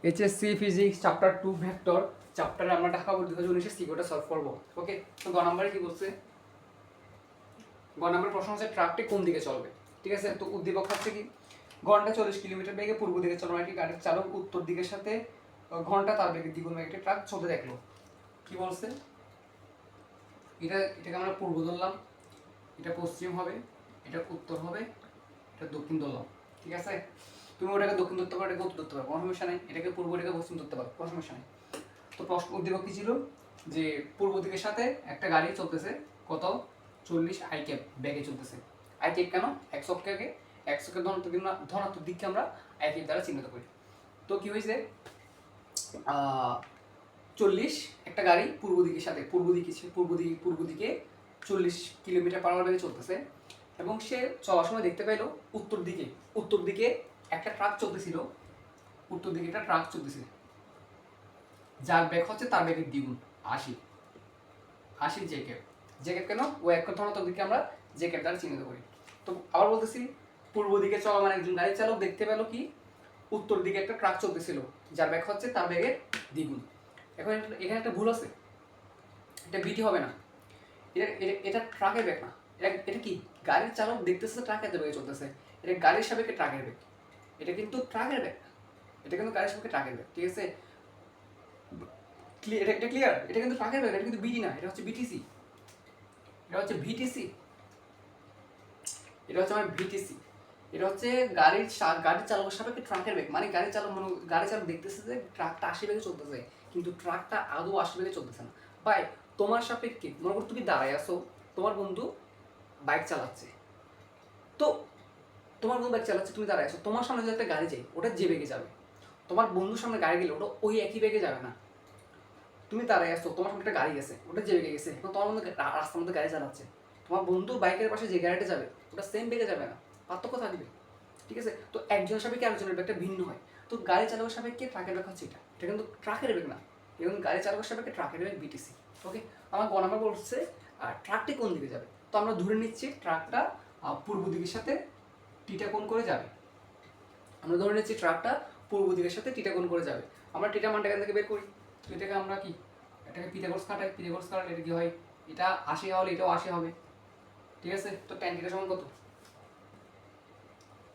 HSC physics chapter 2 vector চ্যাপ্টারে আমরা Dhaka board 2019 সিকিউটা solve করব। ওকে, তো গ নাম্বারে কি বলছে? গ নাম্বার প্রশ্ন হচ্ছে ট্রাকটি কোন দিকে চলবে। ঠিক আছে, তো উদ্দীপক হচ্ছে কি ঘন্টা 40 কিলোমিটার বেগে পূর্ব দিকে চলমান একটি গাড়ির চালক উত্তর দিকের সাথে ঘন্টা তার বেগে দ্বিগুণ বেগে একটি ট্রাক চলতে দেখলো। কি বলছে? এটাকে আমরা পূর্ব ধরলাম, এটা পশ্চিম হবে, এটা উত্তর হবে, এটা দক্ষিণ ধরলাম। ঠিক আছে, তুমি ওটাকে দক্ষিণ ধরতে পারো, এটাকে উত্তর ধরতে পারো, কোনো সমস্যা নেই। এটাকে পূর্ব, এটাকে পশ্চিম ধরতে পারো, কোনো সমস্যা নেই। তো প্রশ্ন উদ্দীপক কি ছিল? যে পূর্ব দিকের সাথে একটা গাড়ি চলতেছে কত 40 আই ক্যাপ বেগে চলতেছে। আই ক্যাপ কেন? একশোকে ধনাত্মক দিককে আমরা আই ক্যাপ দ্বারা চিহ্নিত করি। তো কি হয়েছে? 40 একটা গাড়ি পূর্ব দিকের সাথে পূর্ব দিকে 40 কিলোমিটার পার আওয়ার বেগে চলতেছে এবং সে চলার সময় দেখতে পেলো উত্তর দিকে একটা ট্রাক চলতেছিল। উত্তর দিকে একটা ট্রাক চলতেছিল যার বেগ হচ্ছে তার বেগের দ্বিগুণ 80 জে ক্যাপ কেন? ও এক ধনাত্মক দিকে আমরা জে ক্যাপ দ্বারা চিহ্নিত করি। তো আবার বলতেছি, পূর্ব দিকে চলমান একজন গাড়ি চালক দেখতে পেলো কি উত্তর দিকে একটা ট্রাক চলতেছিল যার বেগ হচ্ছে তার বেগের দ্বিগুণ। এখন এখানে একটা ভুল আছে, এটা বিটি হবে না, এটা ট্রাকের বেগ না। এটা কি গাড়ির চালক দেখতেছে ট্রাক এত বেগে চলতেছে, এটা গাড়ির সাপেক্ষে ট্রাকের বেগ। এটা কিন্তু ট্রাকের বেগ, এটা কিন্তু গাড়ির সাপেক্ষে ট্রাকের বেগ। ঠিক আছে, এটা ক্লিয়ার? এটা কিন্তু ট্রাকের বেগ, এটা কিন্তু বিটি না, এটা হচ্ছে বিটিসি, এটা হচ্ছে ভিটিসি, এটা হচ্ছে আমার ভিটিসি। এটা হচ্ছে গাড়ির চালকের সাপেক্ষে ট্রাকের বেগ। মানে গাড়ি চালক দেখতেছে যে ট্রাকটা 80 বেগে চলতেছে, কিন্তু ট্রাকটা আদৌ 80 বেগে চলতেছে না। ভাই তোমার সাপেক্ষে মনে করো তুমি দাঁড়ায় আছো, তোমার বন্ধু বাইক চালাচ্ছে, তো তোমার বন্ধু বাইক চালাচ্ছে, তুমি দাঁড়ায় আছো, তোমার সামনে যদি একটা গাড়ি যায় ওটা যে বেগে যাবে, তোমার বন্ধুর সামনে গাড়ি গেলে ওটা ওই একই বেগে যাবে না। তুমি দাঁড়ায় আসছো, তোমার সামনে একটা গাড়ি গেছে, ওটা যে বেগে গেছে, এখন তোমার বন্ধু রাস্তার মধ্যে গাড়ি চালাচ্ছে, তোমার বন্ধু বাইকের পাশে যে গাড়িটা যাবে ওটা সেম বেগে যাবে না, পার্থক্য থাকবে। ঠিক আছে, তো একজনের সাপেক্ষে আরেকজনের বেগটা ভিন্ন হয়। তো গাড়ি চালকের সাপেক্ষে ট্রাকের বেগ হচ্ছে এটা কিন্তু ট্রাকের বেগ না, এবং গাড়ি চালকের সাপেক্ষে ট্রাকের বেগ বিটিসি। ওকে, আমার গ নাম্বার বলছে ট্রাকটি কোন দিকে যাবে। তো আমরা ধরে নিচ্ছি ট্রাকটা পূর্ব দিকের সাথে টিটা কোণ করে যাবে। আমরা ধরে নিচ্ছি ট্রাকটা পূর্ব দিকের সাথে টিটা কোণ করে যাবে। আমরা টিটা মানটা এখান থেকে বের করি। তো এটাকে আমরা কি, এটাকে পিথাগোরাস কাটাই, এটা কি হয়, এটা 80 হলে এটাও 80 হবে। ঠিক আছে, তো tan থিটা সমান কত?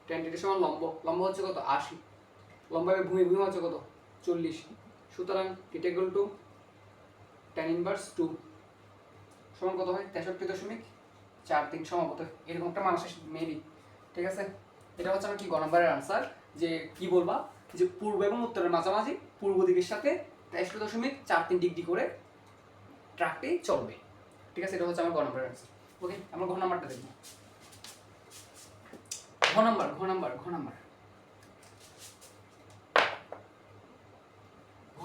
tan থিটা সমান লম্ব হচ্ছে কত? 80। লম্বায় ভূমি হচ্ছে কত? 40। সুতরাং theta equal to tan inverse 2 সমান কত হয়? 63.43 সম্ভবত এরকম একটা মান আসে মেবি। ঠিক আছে, এটা হচ্ছে আমার কি গ নাম্বারের আনসার। যে কি বলবা, যে পূর্ব এবং উত্তরের মাঝামাঝি পূর্ব দিকের সাথে 63.43 ডিগ্রি করে ট্রাকটি চলবে। ঠিক আছে, এটা হচ্ছে আমার গ নাম্বারের আনসার। ওকে, আমরা ঘ নাম্বারটা দেখব। ঘ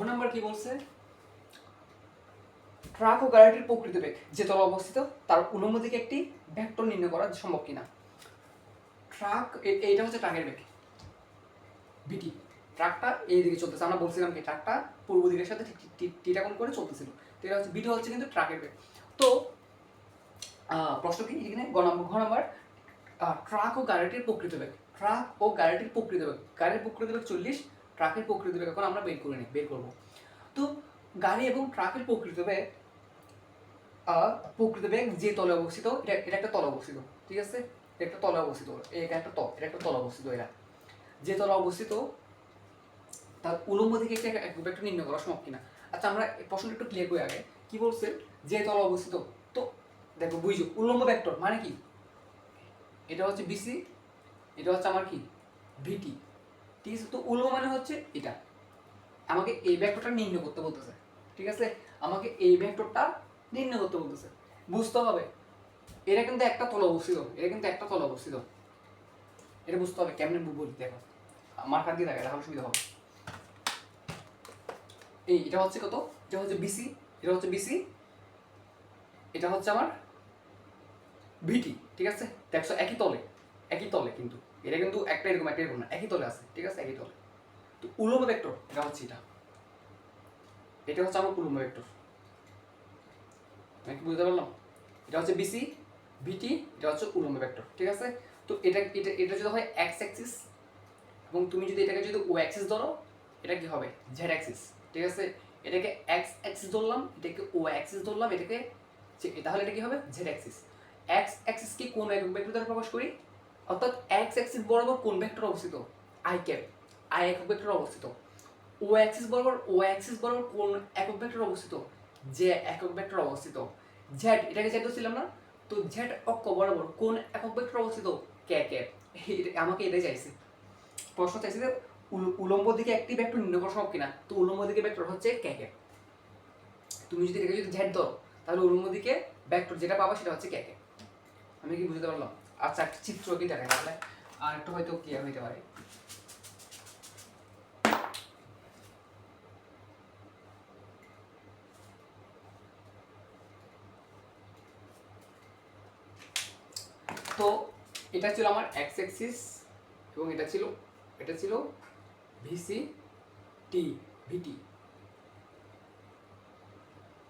নাম্বার কি বলছে? ট্রাক ও গাড়িটির প্রকৃত বেগ যে তলে অবস্থিত তার উল্লম্ব দিকে একটি ভেক্টর নির্ণয় করা সম্ভব কিনা। ট্রাক, এইটা হচ্ছে ট্রাকের বেগ বিটি। ট্রাকটা এই দিকে চলতেছে, আমরা বলছিলাম কি ট্রাকটা পূর্ব দিকের সাথে টিটা কোণ করে চলতেছিল। তো এটা হচ্ছে বিটি হচ্ছে কিন্তু ট্রাকের বেগ। তো প্রশ্ন কি এখানে ঘ নাম্বার ট্রাক ও গাড়িটির প্রকৃত বেগ। গাড়ির প্রকৃত বেগ 40, ট্রাকের প্রকৃত বেগ এখন আমরা বের করব। তো গাড়ি এবং ট্রাকের প্রকৃত বেগ যে তলে অবস্থিত, এটা একটা তলে অবস্থিত। ঠিক আছে, এটা একটা তলে অবস্থিত, এটা একটা তলে অবস্থিত। এরা যে তলে অবস্থিত তার উলম্ব দিকে একটা ভেক্টর নির্ণয় করা সম্ভব কিনা। আচ্ছা, আমরা এই প্রশ্নটা একটু ক্লিয়ার করে আগে। কি বলছে? যে তলে অবস্থিত, তো দেখো বুঝছো উলম্ব ভেক্টর মানে কি, এটা হচ্ছে বিসি, এটা হচ্ছে আমার কি ভিটি। ঠিক আছে, তো উলম্ব মানে হচ্ছে এটা, আমাকে এই ভেক্টরটা নির্ণয় করতে বলতেছে। ঠিক আছে, আমাকে এই ভেক্টরটা নির্ণয় করতে বলতেছে। বুঝতে হবে এটা কিন্তু একটা তলে অবস্থিত, এটা বুঝতে হবে। কেমনে বলি দেখো, মার্কার দিয়ে থাকে তাহলে সুবিধা হবে। এটা হচ্ছে কত? এটা হচ্ছে বিসি, এটা হচ্ছে আমার ভিটি। ঠিক আছে, দেখছো একই তলে কিন্তু এটা কিন্তু একটা এরকম না, একই তলে আছে। ঠিক আছে, একই তলে। তো উল্লম্ব ভেক্টর এটা হচ্ছে এটা হচ্ছে আমার উল্লম্ব ভেক্টর। আমি কি বুঝতে পারলাম? এটা হচ্ছে বিসি, ভিটি, এটা হচ্ছে উল্লম্ব ভেক্টর। ঠিক আছে, তো এটা যদি হয় এক্স অ্যাক্সিস এবং তুমি যদি এটাকে যদি ও অ্যাক্সিস ধরো, এটা কি হবে জেড অ্যাক্সিস, ঠিক আছে। এটাকে এক্স অ্যাক্সিস ধরলাম, এটাকে ও অ্যাক্সিস ধরলাম, এটাকে তাহলে এটা কি হবে জেড অ্যাক্সিস। এক্স অ্যাক্সিস কি কোন একক ভেক্টর দ্বারা প্রকাশ করি, অর্থাৎ এক্স অ্যাক্সিস বরাবর কোন ভেক্টর অবস্থিত, আই ক্যাপ, আই একক ভেক্টর অবস্থিত। ও অ্যাক্সিস বরাবর কোন একক ভেক্টর অবস্থিত, যে একক ভেক্টর অবস্থিত। জেড, এটাকে জেড ছিলাম না, তো জেড অক্ষ বরাবর কোন একক ভেক্টর অবস্থিত, কে ক্যাপ। আমাকে এটাই চাইছে, প্রশ্ন চাইছে যে উলম্ব দিকে একটি ভেক্টর নির্ণয় করা সম্ভব কিনা, তো উলম্ব দিকে ভেক্টর হচ্ছে কে ক্যাপ। তুমি যদি এটাকে যদি জেড ধরো তাহলে উলম্ব দিকে ভেক্টর যেটা পাবো সেটা হচ্ছে কে ক্যাপ। আমি কি বুঝতে পারলাম? আচ্ছা একটা চিত্র কি দেখাই তাহলে আর একটু হয়তো ক্লিয়ার হইতে পারে। তো এটা ছিল আমার এক্স অ্যাক্সিস এবং এটা ছিল ভিসি টি ভিটি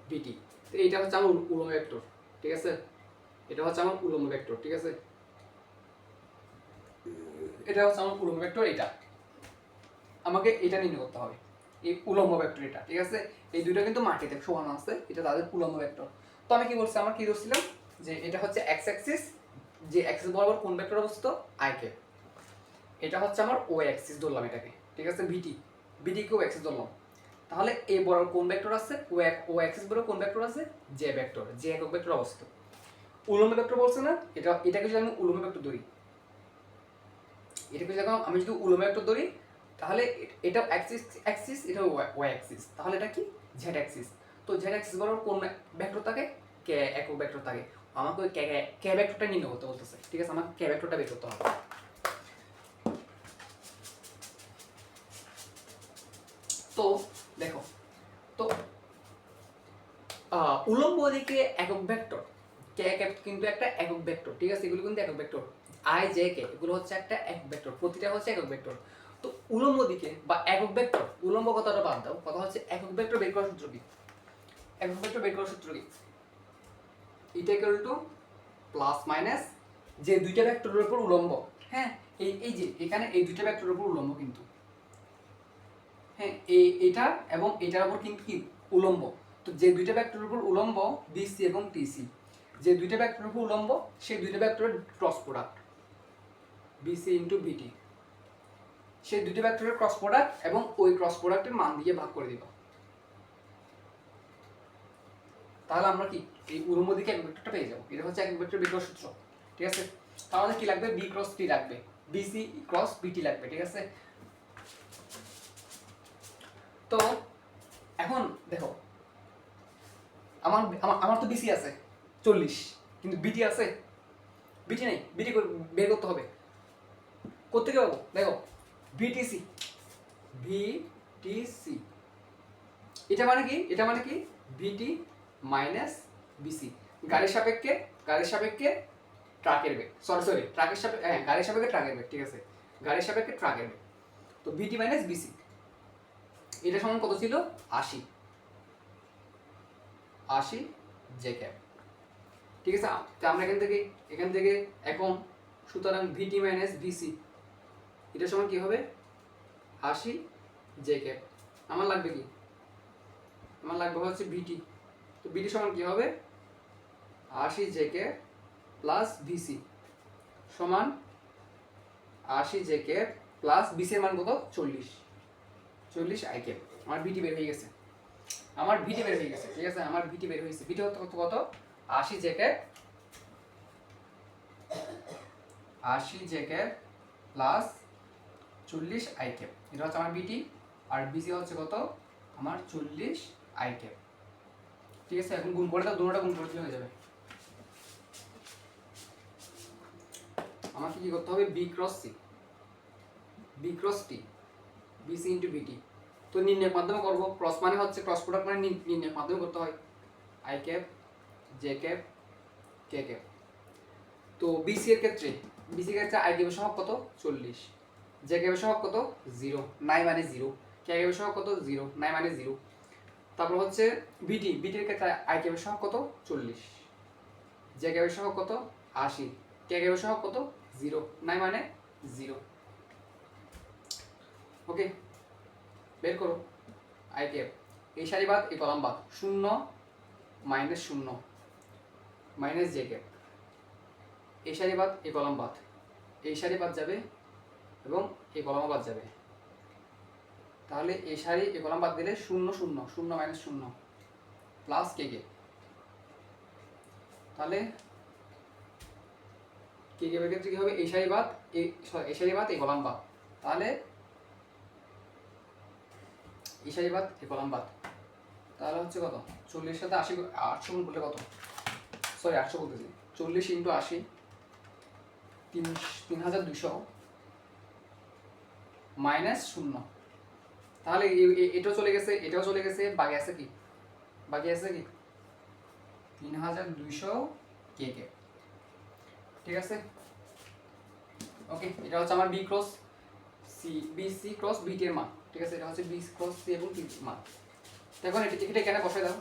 ভিটি। তো এইটা হচ্ছে আমার উলম্ব ভেক্টর, ঠিক আছে। এটা হচ্ছে আমার উলম্ব ভেক্টর, ঠিক আছে। এটা হচ্ছে আমার উলম্ব ভেক্টর, এটা আমাকে এটা নির্ণয় করতে হবে, এই উলম্ব ভেক্টর এটা, ঠিক আছে। এই দুটো কিন্তু মাটিতে সমান আছে, এটা তাদের উলম্ব ভেক্টর। তো আমি কি বলছি, আমার কি ধরছিলাম যে এটা হচ্ছে এক্স অ্যাক্সিস, যে অ্যাক্সিস বরাবর কোন ভেক্টর অবস্থিত, আই কে। এটা হচ্ছে আমার ও অ্যাক্সিস ধরলাম এটাকে, ঠিক আছে। ভিটি কে ও অ্যাক্সিস ধরলাম। তাহলে এই বরাবর কোন ভেক্টর আছে, ও অ্যাক্সিস বরাবর কোন ভেক্টর আছে, জে ভেক্টর, যে একক ভেক্টর অবস্থিত। উলম্ব ভেক্টর বলছে না, এটাকে যদি আমি উলম্ব ভেক্টর ধরি, এটাকে যদি আমি যদি উলম্ব ভেক্টর ধরি তাহলে এটা অ্যাক্সিস এটা ওয়াই অ্যাক্সিস, তাহলে এটা কি জেড অ্যাক্সিস। তো জেড অ্যাক্সিস বরাবর কোন ভেক্টর থাকে, কে একক ভেক্টর থাকে। আমাকে ওই কে ভেক্টরটা নির্ণয় করতে বলতেছে, ঠিক আছে। আমাকে কে ভেক্টরটা বের করতে হবে। তো দেখো, তো উলম্ব দিকে একক ভেক্টর কে কিন্তু একটা একক ভেক্টর, ঠিক আছে। এগুলো কিন্তু একক ভেক্টর, আই জে কে এগুলো হচ্ছে একটা একক ভেক্টর, প্রতিটা হচ্ছে একক ভেক্টর। তো উলম্ব দিকে বা একক ভেক্টর, উলম্ব কথাটা বাদ দাও, কথা হচ্ছে একক ভেক্টর বের করার সূত্র কি, একক ভেক্টর বের করার সূত্র কি, এটা ইকুয়াল টু প্লাস মাইনাস যে দুইটা ভেক্টরের উপর উলম্ব, হ্যাঁ এই যে এখানে এই দুইটা ভেক্টরের উপর উলম্ব কিন্তু, হ্যাঁ এটা এবং এটার উপর কিন্তু কি উলম্ব। তো যে দুইটা ভেক্টরের উপর উলম্ব বিসি এবং টিসি, যে দুইটা ভেক্টরের উপর উলম্ব সেই দুইটা ভেক্টরের ক্রস প্রোডাক্ট বিসি ইনটু ভিটি, সেই দুইটা ভেক্টরের ক্রস প্রোডাক্ট এবং ওই ক্রস প্রোডাক্টের মান দিয়ে ভাগ করে দিব। তাহলে আমরা কি এই উলম্ব দিকে এক ভেক্টরটা পেয়ে যাবো। এটা হচ্ছে এক ভেক্টর বের করার সূত্র, ঠিক আছে। তাহলে কি লাগবে, বি ক্রস টি লাগবে, বিসি ক্রস বিটি লাগবে, ঠিক আছে। তো এখন দেখো, আমার আমার আমার তো বিসি আছে 40, কিন্তু বিটি আছে, বিটি নেই, বিটি বের করতে হবে। কোত্থেকে পাবো দেখো, বিটিসি, ভিটিসি, এটা মানে কি, এটা মানে কি ভিটি মাইনাস বিসি। গাড়ির সাপেক্ষে ট্রাকের বেগ, সরি ট্রাকের সাপেক্ষে, হ্যাঁ গাড়ির সাপেক্ষে ট্রাকের বেগ, ঠিক আছে। গাড়ির সাপেক্ষে ট্রাকের বেগ, তো ভিটি মাইনাস বিসি, এটা সমান কত ছিল 80, 80 জে ক্যাপ, ঠিক আছে। তো আমরা এখান থেকে এখন সুতরাং ভিটি মাইনাস বিসি এটা সমান কি হবে 80 জে ক্যাপ। আমার লাগবে কি, আমার লাগবে হচ্ছে ভিটি, তো ভিটি সমান কি হবে 80 জে ক্যাপ প্লাস ভিসি সমান 80 জে ক্যাপ প্লাস বিসি এর মান কত 40 আই ক্যাপ। আমার ভিটি বের হয়ে গেছে, ঠিক আছে। আমার ভিটি বের হয়েছে, ভিটি কত 80 J cap, 80 J cap plus 40 I cap, এটা হচ্ছে আমার বিটি। আর বিসি হচ্ছে কত আমার 40 আই ক্যাপ, ঠিক আছে। এখন গুণ করে দাও, দুটোটা গুণ করে দিলে হয়ে যাবে। আমাকে কি করতে হবে, B cross T BC into BT. তো নির্ণয়ের মাধ্যমে করবো, ক্রস মানে হচ্ছে ক্রস প্রোডাক্ট মানে নির্ণয়ের মাধ্যমে করতে হয়, I cap J cap K cap. তো বিসি এর ক্ষেত্রে আই ক্যাপের সহগ কত 40, জে ক্যাপের সহগ কত 0 নাই মানে 0, কে ক্যাপের সহগ কত 0 নাই মানে 0। তারপর হচ্ছে বিটির ক্ষেত্রে আই ক্যাপের সহগ কত 40, জে ক্যাপের সহগ কত 80, কে ক্যাপের সহগ কত 0 নাই মানে 0। ওকে, বের করো আই ক্যাপ, এই সারি বাদ এই কলাম বাদ, 0 মাইনাস 0 মাইনাস জে ক্যাপ, এই সারি বাদ এই কলাম বাদ, এই সারি বাদ যাবে এবং এই কলামও বাদ যাবে, তাহলে এই সারি এই কলাম বাদ দিলে 0 0 0 মাইনাস 0 প্লাস কে কে, তাহলে কে কে ক্ষেত্রে কি হবে, এই সারি বাদ এই সারি বাদ এই কলাম বাদ, তাহলে এই সারি বাদ এই কলাম বাদ, তাহলে হচ্ছে কত 40 সাথে 80 800 গুণ করলে কত, সরি 800 বলতেছি, 40 ইন্টু 80 3200 মাইনাস 0, তাহলে এটাও চলে গেছে এটাও চলে গেছে, বাকি আছে কি 3200 কে কে, ঠিক আছে। ওকে, এটা হচ্ছে আমার B cross C cross B T এর মান, ঠিক আছে, এটা হচ্ছে বি ক্রস সি এবং টি এর মান। তো এখন এটা এখানে বসাই দাও।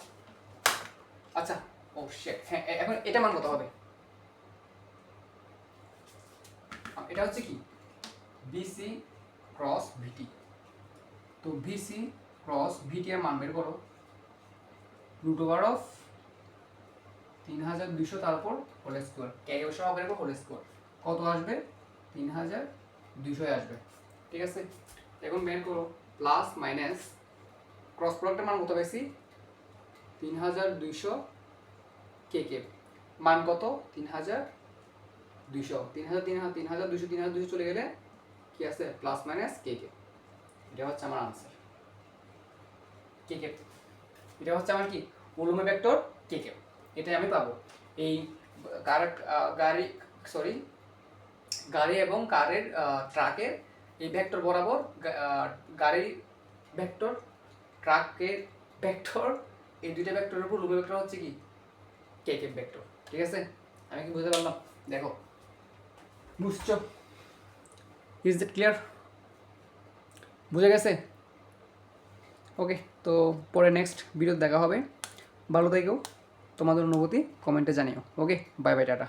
আচ্ছা, ও শিট, হ্যাঁ এখন এটা মান কত হবে, এটা হচ্ছে কি বিসি ক্রস ভিটি, তো ভিসি ক্রস ভিটি এর মান বের করো, রুট ওভার অফ 3200 তারপর হোল স্কোয়ার, ক্যারি বসে বের করো হোল স্কোয়ার, কত আসবে 3200 আসবে, ঠিক আছে। এখন বের করো প্লাস মাইনাস ক্রস প্রোডাক্টের মান কত বেশি 3200 কে কে, মান কত 3200 3200 চলে গেলে কি আছে প্লাস মাইনাস কে কে, এটা হচ্ছে আমার আনসার কে কে, এটা হচ্ছে আমার কি উলম্ব ভেক্টর কে কে, এটাই আমি পাবো। এই গাড়ি এবং কারের ট্রাকের এই ভেক্টর বরাবর গাড়ির ভেক্টর ট্রাকের ভেক্টর, এই দুইটা ভেক্টরের উপর উলম্ব ভেক্টর হচ্ছে কি কে কে ভেক্টর, ঠিক আছে। আমি কি বুঝতে পারলাম, দেখো বুঝছো, ইজ ইট ক্লিয়ার, বুঝে গেছে? ওকে, তো পরে নেক্সট ভিডিও দেখা হবে, ভালো থেকো, তোমাদের অনুভূতি কমেন্টে জানিও। ওকে, বাই বাই, টাটা।